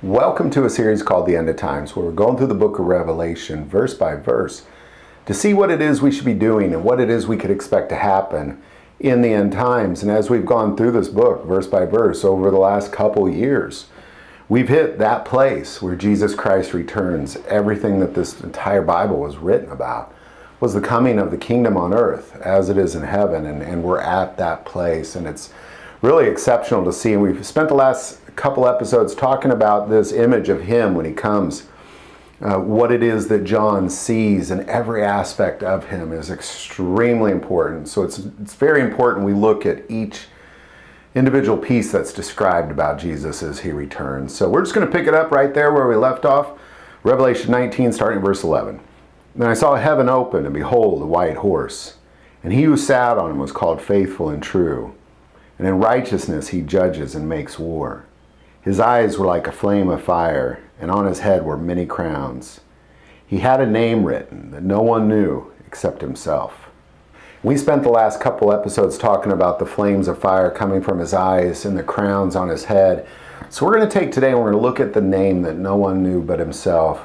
Welcome to a series called The End of Times, where we're going through the book of Revelation, verse by verse, to see what it is we should be doing and what it is we could expect to happen in the end times. And as we've gone through this book, verse by verse, over the last couple years, we've hit that place where Jesus Christ returns. Everything that this entire Bible was written about was the coming of the kingdom on earth as it is in heaven, and we're at that place, and it's really exceptional to see. And we've spent the last couple episodes talking about this image of him when he comes. What it is that John sees, and every aspect of him is extremely important. So it's very important we look at each individual piece that's described about Jesus as he returns. So we're just going to pick it up right there where we left off. Revelation 19, starting at verse 11. Then I saw heaven open, and behold, a white horse. And he who sat on him was called Faithful and True. And in righteousness he judges and makes war. His eyes were like a flame of fire, and on his head were many crowns. He had a name written that no one knew except himself. We spent the last couple episodes talking about the flames of fire coming from his eyes and the crowns on his head. So we're going to take today and we're going to look at the name that no one knew but himself.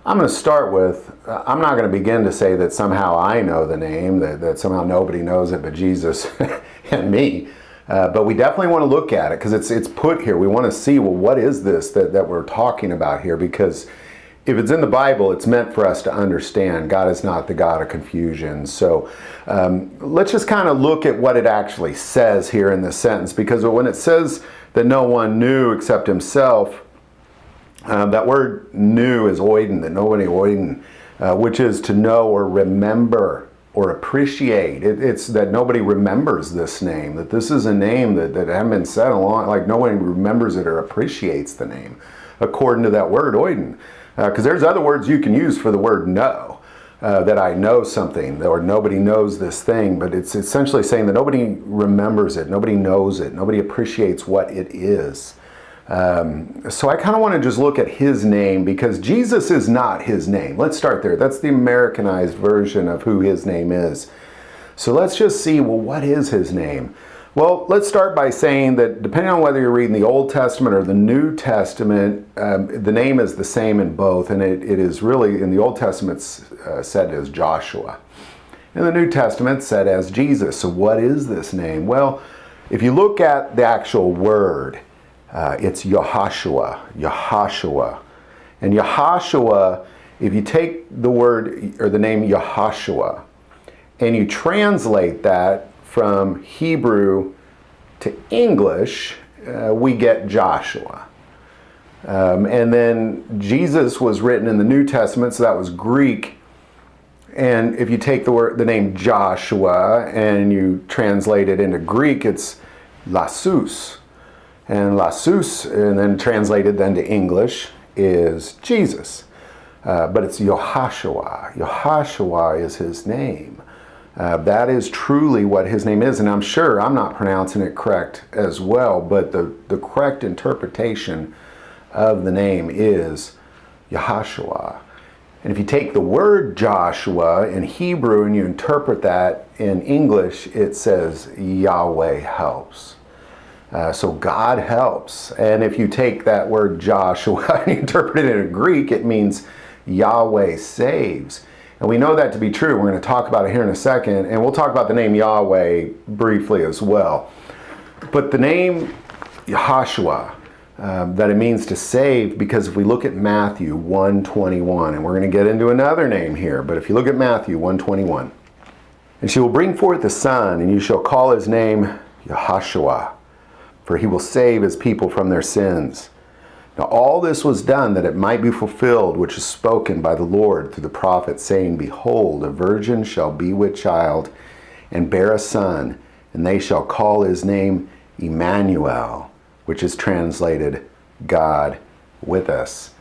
I'm going to start with, I'm not going to begin to say that somehow I know the name, that somehow nobody knows it but Jesus and me. But we definitely want to look at it because it's put here. We want to see, well, what is this that we're talking about here? Because if it's in the Bible, it's meant for us to understand. God is not the God of confusion. So let's just kind of look at what it actually says here in this sentence. Because when it says that no one knew except himself, that word knew is oiden, that nobody oiden, which is to know or remember or appreciate. It's that nobody remembers this name, that this is a name that hadn't been said a long, like no one remembers it or appreciates the name, according to that word, oiden. Because there's other words you can use for the word know, that I know something, or nobody knows this thing, but it's essentially saying that nobody remembers it, nobody knows it, nobody appreciates what it is. So I kind of want to just look at his name, because Jesus is not his name. Let's start there. That's the Americanized version of who his name is. So let's just see, well, what is his name? Well, let's start by saying that depending on whether you're reading the Old Testament or the New Testament, the name is the same in both, and it is really, in the Old Testament, said as Joshua. In the New Testament, said as Jesus. So what is this name? Well, if you look at the actual word, it's Yahashua. And Yahashua, if you take the word or the name Yahashua and you translate that from Hebrew to English, we get Joshua. And then Jesus was written in the New Testament, so that was Greek. And if you take the name Joshua and you translate it into Greek, it's Lassus. And Lassus, and then translated then to English, is Jesus. But it's Yahashua. Yahashua is his name. That is truly what his name is. And I'm sure I'm not pronouncing it correct as well, but the correct interpretation of the name is Yahashua. And if you take the word Joshua in Hebrew and you interpret that in English, it says Yahweh helps. So God helps. And if you take that word Joshua and interpret it in Greek, it means Yahweh saves. And we know that to be true. We're going to talk about it here in a second. And we'll talk about the name Yahweh briefly as well. But the name Yahashua, that it means to save, because if we look at Matthew 1:21, and we're going to get into another name here, but if you look at Matthew 1:21, and she will bring forth a son, and you shall call his name Yahashua, for he will save his people from their sins. Now all this was done that it might be fulfilled, which is spoken by the Lord through the prophet, saying, Behold, a virgin shall be with child, and bear a son, and they shall call his name Emmanuel, which is translated, God with us.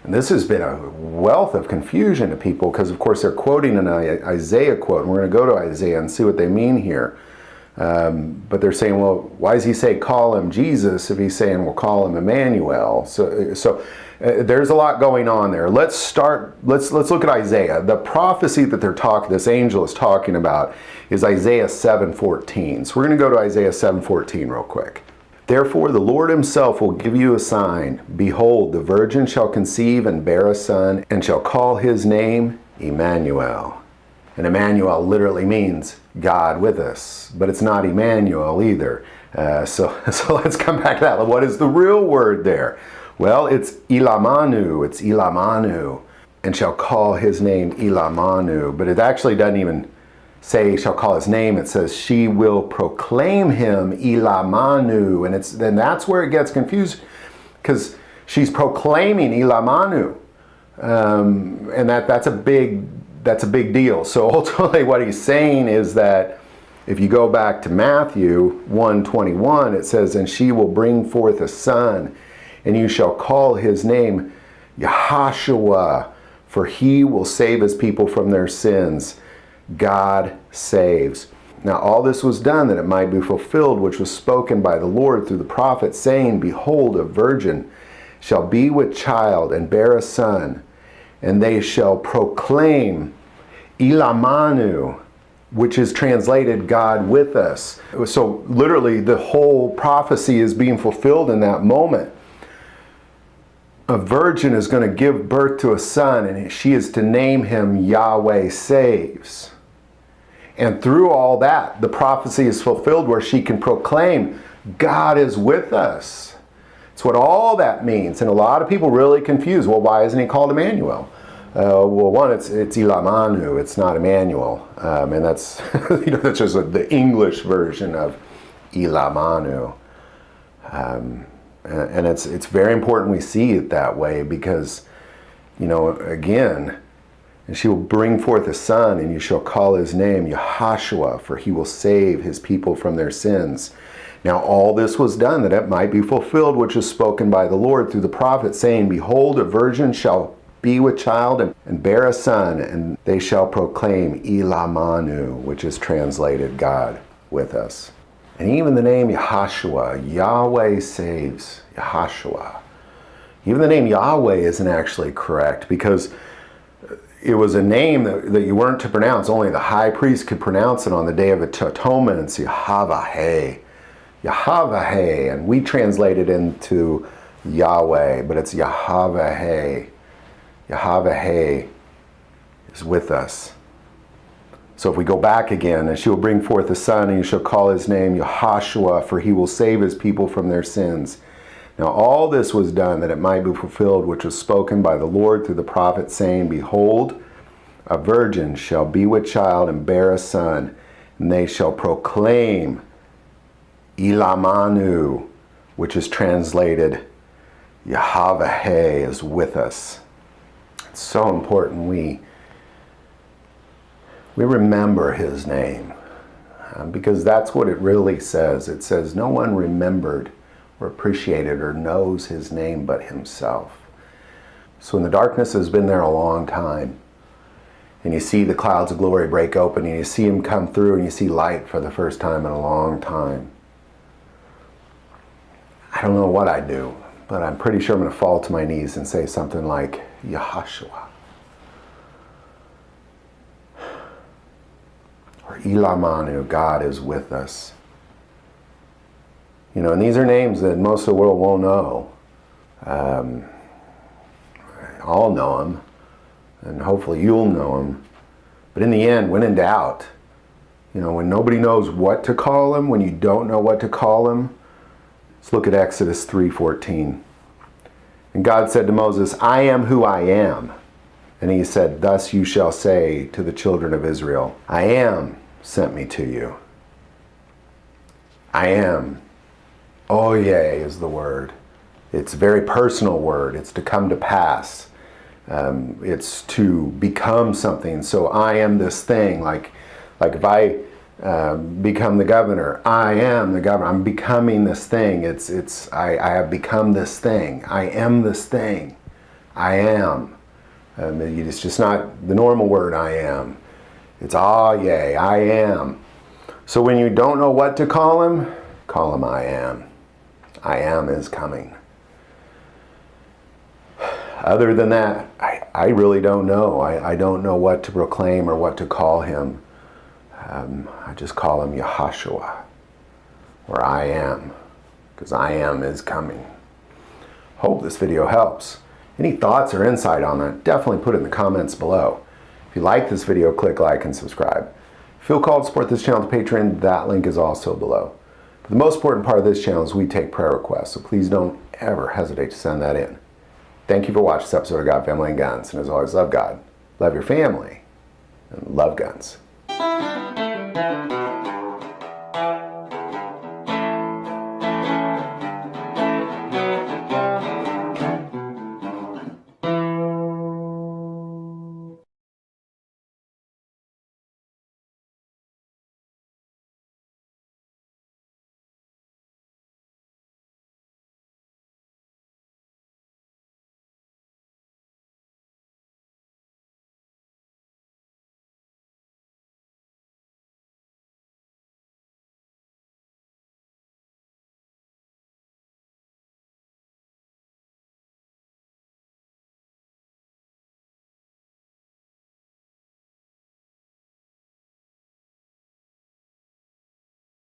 And this has been a wealth of confusion to people, because of course they're quoting an Isaiah quote, and we're going to go to Isaiah and see what they mean here. But they're saying, well, why does he say call him Jesus if he's saying we'll call him Emmanuel? So there's a lot going on there. Let's look at Isaiah. The prophecy that this angel is talking about is Isaiah 7:14. So we're going to go to Isaiah 7:14 real quick. Therefore the Lord himself will give you a sign. Behold, the virgin shall conceive and bear a son, and shall call his name Emmanuel. And Emmanuel literally means God with us, but it's not Emmanuel either. So let's come back to that. What is the real word there? Well, it's Ilamanu. It's Ilamanu. And shall call his name Ilamanu. But it actually doesn't even say shall call his name. It says she will proclaim him Ilamanu. And then that's where it gets confused, because she's proclaiming Ilamanu. And that's a big deal. So ultimately what he's saying is that if you go back to Matthew 1:21, it says, and she will bring forth a son, and you shall call his name Yahashua, for he will save his people from their sins. God saves. Now all this was done that it might be fulfilled, which was spoken by the Lord through the prophet, saying, behold, a virgin shall be with child and bear a son, and they shall proclaim Ilamanu, which is translated God with us. So literally the whole prophecy is being fulfilled in that moment. A virgin is going to give birth to a son, and she is to name him Yahweh Saves. And through all that, the prophecy is fulfilled where she can proclaim God is with us. It's what all that means. And a lot of people really confuse, well, why isn't he called Emmanuel? Well, one, it's Ilamanu, it's not Emmanuel. And that's, that's just the English version of Ilamanu. And it's very important we see it that way, because, again, and she will bring forth a son, and you shall call his name Yahashua, for he will save his people from their sins. Now all this was done that it might be fulfilled, which is spoken by the Lord through the prophet, saying, behold, a virgin shall be with child and bear a son, and they shall proclaim Ilamanu, which is translated God with us. And even the name Yahashua, Yahweh saves, Yahashua. Even the name Yahweh isn't actually correct, because it was a name that you weren't to pronounce. Only the high priest could pronounce it on the Day of Atonement. It's Yahweh, Yahweh, and we translate it into Yahweh, but it's Yahweh. Yahweh is with us. So if we go back again, and she will bring forth a son, and you shall call his name Yahashua, for he will save his people from their sins. Now all this was done that it might be fulfilled, which was spoken by the Lord through the prophet, saying, behold, a virgin shall be with child and bear a son, and they shall proclaim Ilamanu, which is translated Yahweh is with us. It's so important we remember his name, because that's what it really says. It says no one remembered or appreciated or knows his name but himself. So when the darkness has been there a long time, and you see the clouds of glory break open, and you see him come through, and you see light for the first time in a long time, I don't know what I'd do, but I'm pretty sure I'm going to fall to my knees and say something like, Yahashua. Or Ilamanu, God is with us. And these are names that most of the world won't know. I'll know them, and hopefully you'll know them. But in the end, when in doubt, when nobody knows what to call him, when you don't know what to call him, let's look at Exodus 3:14. And God said to Moses, I am who I am. And he said, thus you shall say to the children of Israel, I am sent me to you. I am. Oyeh is the word. It's a very personal word. It's to come to pass. It's to become something. So I am this thing. Like if I become the governor, I am the governor. I'm becoming this thing. I have become this thing. I am this thing. I am. It's just not the normal word I am. It's yea, I am. So when you don't know what to call him I am. I am is coming. Other than that, I really don't know. I don't know what to proclaim or what to call him. I just call him Yahashua, or I am. because I Am is coming. Hope this video helps. Any thoughts or insight on that, definitely put it in the comments below. If you like this video, click like and subscribe. If you feel called to support this channel with Patreon, that link is also below. But the most important part of this channel is we take prayer requests, so please don't ever hesitate to send that in. Thank you for watching this episode of God, Family, and Guns. And as always, love God, love your family, and love guns.